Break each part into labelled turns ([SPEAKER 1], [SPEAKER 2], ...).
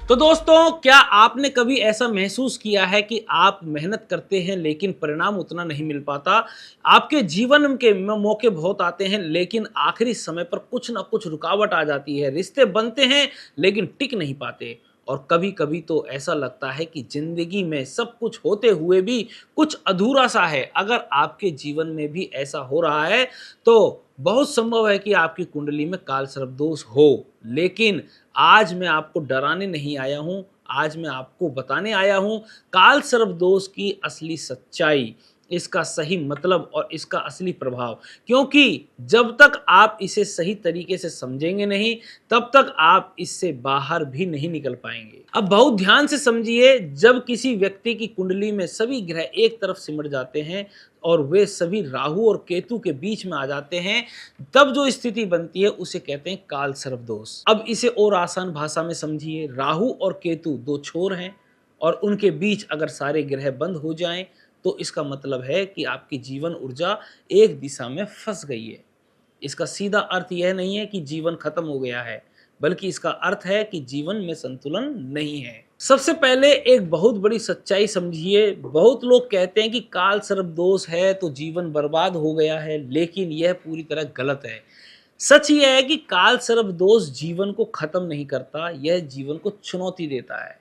[SPEAKER 1] तो दोस्तों, क्या आपने कभी ऐसा महसूस किया है कि आप मेहनत करते हैं लेकिन परिणाम उतना नहीं मिल पाता? आपके जीवन के मौके बहुत आते हैं लेकिन आखिरी समय पर कुछ ना कुछ रुकावट आ जाती है। रिश्ते बनते हैं लेकिन टिक नहीं पाते। और कभी-कभी तो ऐसा लगता है कि ज़िंदगी में सब कुछ होते हुए भी कुछ अधूरा-सा है। अगर आपके जीवन में भी ऐसा हो रहा है, तो बहुत संभव है कि आपकी कुंडली में कालसर्प दोष हो। लेकिन आज मैं आपको डराने नहीं आया हूँ, आज मैं आपको बताने आया हूँ कालसर्प दोष की असली सच्चाई, इसका सही मतलब और इसका असली प्रभाव। क्योंकि जब तक आप इसे सही तरीके से समझेंगे नहीं, तब तक आप इससे बाहर भी नहीं निकल पाएंगे। अब बहुत ध्यान से समझिए, जब किसी व्यक्ति की कुंडली में सभी ग्रह एक तरफ सिमट जाते हैं और वे सभी राहु और केतु के बीच में आ जाते हैं, तब जो स्थिति बनती है उसे कहते हैं कालसर्प दोष। अब इसे और आसान भाषा में समझिए, राहु और केतु दो छोर हैं और उनके बीच अगर सारे ग्रह बंद हो जाएं तो इसका मतलब है कि आपकी जीवन ऊर्जा एक दिशा में फंस गई है। इसका सीधा अर्थ यह नहीं है कि जीवन खत्म हो गया है, बल्कि इसका अर्थ है कि जीवन में संतुलन नहीं है। सबसे पहले एक बहुत बड़ी सच्चाई समझिए। बहुत लोग कहते हैं कि कालसर्प दोष है तो जीवन बर्बाद हो गया है, लेकिन यह पूरी तरह गलत है। सच यह है कि कालसर्प दोष जीवन को खत्म नहीं करता, यह जीवन को चुनौती देता है।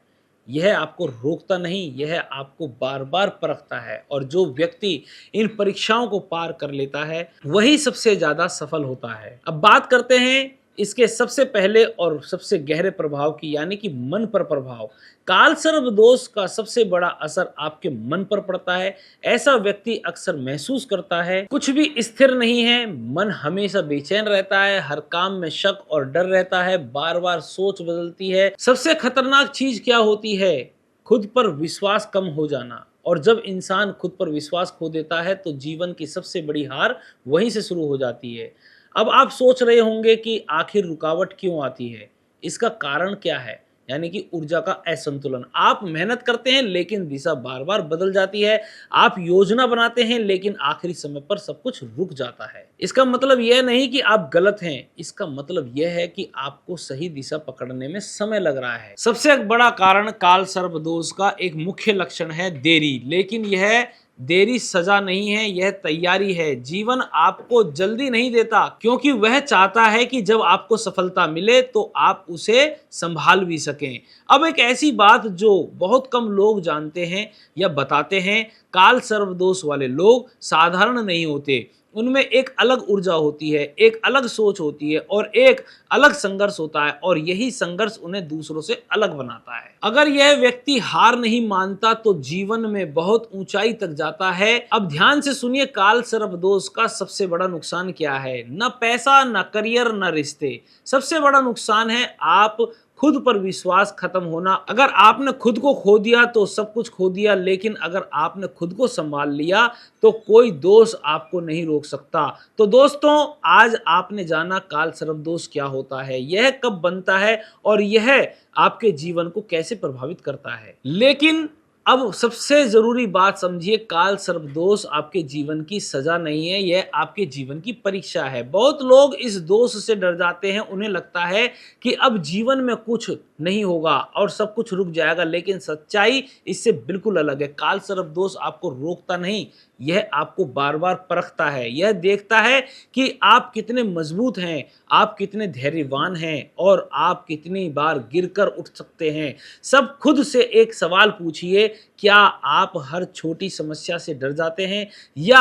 [SPEAKER 1] यह आपको रोकता नहीं, यह आपको बार बार परखता है, और जो व्यक्ति इन परीक्षाओं को पार कर लेता है वही सबसे ज्यादा सफल होता है। अब बात करते हैं इसके सबसे पहले और सबसे गहरे प्रभाव की, यानी कि मन पर प्रभाव। कालसर्प दोष का सबसे बड़ा असर आपके मन पर पड़ता है। ऐसा व्यक्ति अक्सर महसूस करता है कुछ भी स्थिर नहीं है, मन हमेशा बेचैन रहता है, हर काम में शक और डर रहता है, बार बार सोच बदलती है। सबसे खतरनाक चीज क्या होती है? खुद पर विश्वास कम हो जाना। और जब इंसान खुद पर विश्वास खो देता है तो जीवन की सबसे बड़ी हार वहीं से शुरू हो जाती है। अब आप सोच रहे होंगे कि आखिर रुकावट क्यों आती है, इसका कारण क्या है? यानी कि ऊर्जा का असंतुलन। आप मेहनत करते हैं लेकिन दिशा बार बार बदल जाती है। आप योजना बनाते हैं लेकिन आखिरी समय पर सब कुछ रुक जाता है। इसका मतलब यह नहीं कि आप गलत हैं, इसका मतलब यह है कि आपको सही दिशा पकड़ने में समय लग रहा है। सबसे बड़ा कारण कालसर्प दोष का एक मुख्य लक्षण है देरी। लेकिन यह देरी सजा नहीं है, यह तैयारी है। जीवन आपको जल्दी नहीं देता, क्योंकि वह चाहता है कि जब आपको सफलता मिले तो आप उसे संभाल भी सकें। अब एक ऐसी बात जो बहुत कम लोग जानते हैं या बताते हैं, कालसर्प दोष वाले लोग साधारण नहीं होते। उनमें एक अलग ऊर्जा होती है, एक अलग सोच होती है और एक अलग संघर्ष होता है, और यही संघर्ष उन्हें दूसरों से अलग बनाता है। अगर यह व्यक्ति हार नहीं मानता तो जीवन में बहुत ऊंचाई तक जाता है। अब ध्यान से सुनिए, कालसर्प दोष का सबसे बड़ा नुकसान क्या है? न पैसा, न करियर, न रिश्ते। सबसे बड़ा नुकसान है आप खुद पर विश्वास खत्म होना। अगर आपने खुद को खो दिया तो सब कुछ खो दिया, लेकिन अगर आपने खुद को संभाल लिया तो कोई दोष आपको नहीं रोक सकता। तो दोस्तों, आज आपने जाना कालसर्प दोष क्या होता है, यह कब बनता है और यह आपके जीवन को कैसे प्रभावित करता है। लेकिन अब सबसे जरूरी बात समझिए, कालसर्प दोष आपके जीवन की सजा नहीं है, यह आपके जीवन की परीक्षा है। बहुत लोग इस दोष से डर जाते हैं, उन्हें लगता है कि अब जीवन में कुछ नहीं होगा और सब कुछ रुक जाएगा, लेकिन सच्चाई इससे बिल्कुल अलग है। कालसर्प दोष आपको रोकता नहीं, यह आपको बार बार परखता है। यह देखता है कि आप कितने मजबूत हैं, आप कितने धैर्यवान हैं और आप कितनी बार गिरकर उठ सकते हैं। सब खुद से एक सवाल पूछिए, क्या आप हर छोटी समस्या से डर जाते हैं या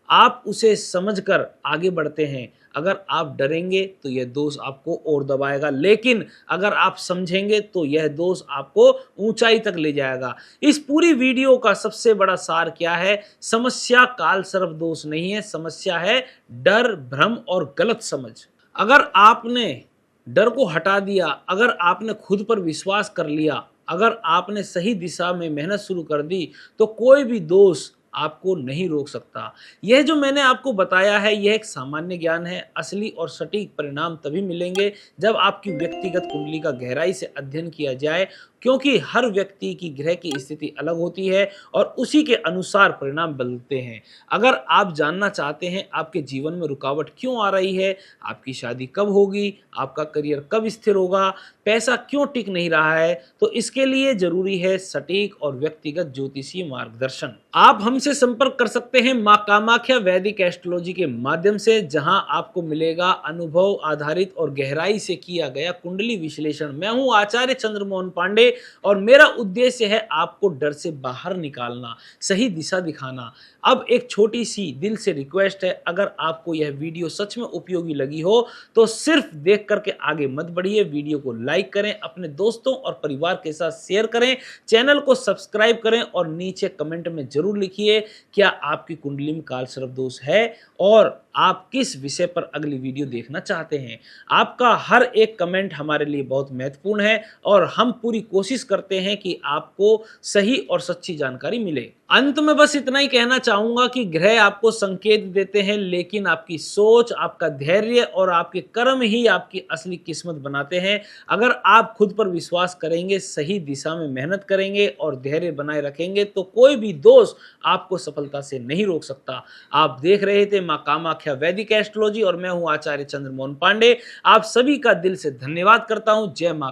[SPEAKER 1] आप उसे समझकर आगे बढ़ते हैं? अगर आप डरेंगे तो यह दोष आपको और दबाएगा, लेकिन अगर आप समझेंगे तो यह दोष आपको ऊंचाई तक ले जाएगा। इस पूरी वीडियो का सबसे बड़ा सार क्या है? समस्या कालसर्प दोष नहीं है, समस्या है डर, भ्रम और गलत समझ। अगर आपने डर को हटा दिया, अगर आपने खुद पर विश्वास कर लिया, अगर आपने सही दिशा में मेहनत शुरू कर दी, तो कोई भी दोष आपको नहीं रोक सकता। यह जो मैंने आपको बताया है, यह एक सामान्य ज्ञान है। असली और सटीक परिणाम तभी मिलेंगे जब आपकी व्यक्तिगत कुंडली का गहराई से अध्ययन किया जाए क्योंकि हर व्यक्ति की ग्रह की स्थिति अलग होती है और उसी के अनुसार परिणाम बदलते हैं। अगर आप जानना चाहते हैं आपके जीवन में रुकावट क्यों आ रही है, आपकी शादी कब होगी, आपका करियर कब स्थिर होगा, पैसा क्यों टिक नहीं रहा है, तो इसके लिए जरूरी है सटीक और व्यक्तिगत ज्योतिषीय मार्गदर्शन। आप हमसे संपर्क कर सकते हैं मां कामाख्या वैदिक एस्ट्रोलॉजी के माध्यम से, जहां आपको मिलेगा अनुभव आधारित और गहराई से किया गया कुंडली विश्लेषण। मैं हूं आचार्य चंद्रमोहन पांडे और मेरा उद्देश्य है आपको डर से बाहर निकालना, सही दिशा दिखाना। अब एक छोटी सी दिल से रिक्वेस्ट है, अगर आपको यह वीडियो सच में उपयोगी लगी हो तो सिर्फ देख करके आगे मत बढ़िए, वीडियो को लाइक करें, अपने दोस्तों और परिवार के साथ शेयर करें, चैनल को सब्सक्राइब करें और नीचे कमेंट में जरूर लिखिए क्या आपकी कुंडली में काल सर्प दोष है और आप किस विषय पर अगली वीडियो देखना चाहते हैं। आपका हर एक कमेंट हमारे लिए बहुत महत्वपूर्ण है और हम पूरी कोशिश करते हैं कि आपको सही और सच्ची जानकारी मिले। अंत में बस इतना ही कहना चाहूंगा कि ग्रह आपको संकेत देते हैं, लेकिन आपकी सोच, आपका धैर्य और आपके कर्म ही आपकी असली किस्मत बनाते हैं। अगर आप खुद पर विश्वास करेंगे, सही दिशा में मेहनत करेंगे और धैर्य बनाए रखेंगे तो कोई भी दोस्त आपको सफलता से नहीं रोक सकता। आप देख रहे थे मां कामाख्या वैदिक एस्ट्रोलॉजी और मैं हूं आचार्य चंद्रमोहन पांडे। आप सभी का दिल से धन्यवाद करता हूं। जय मां।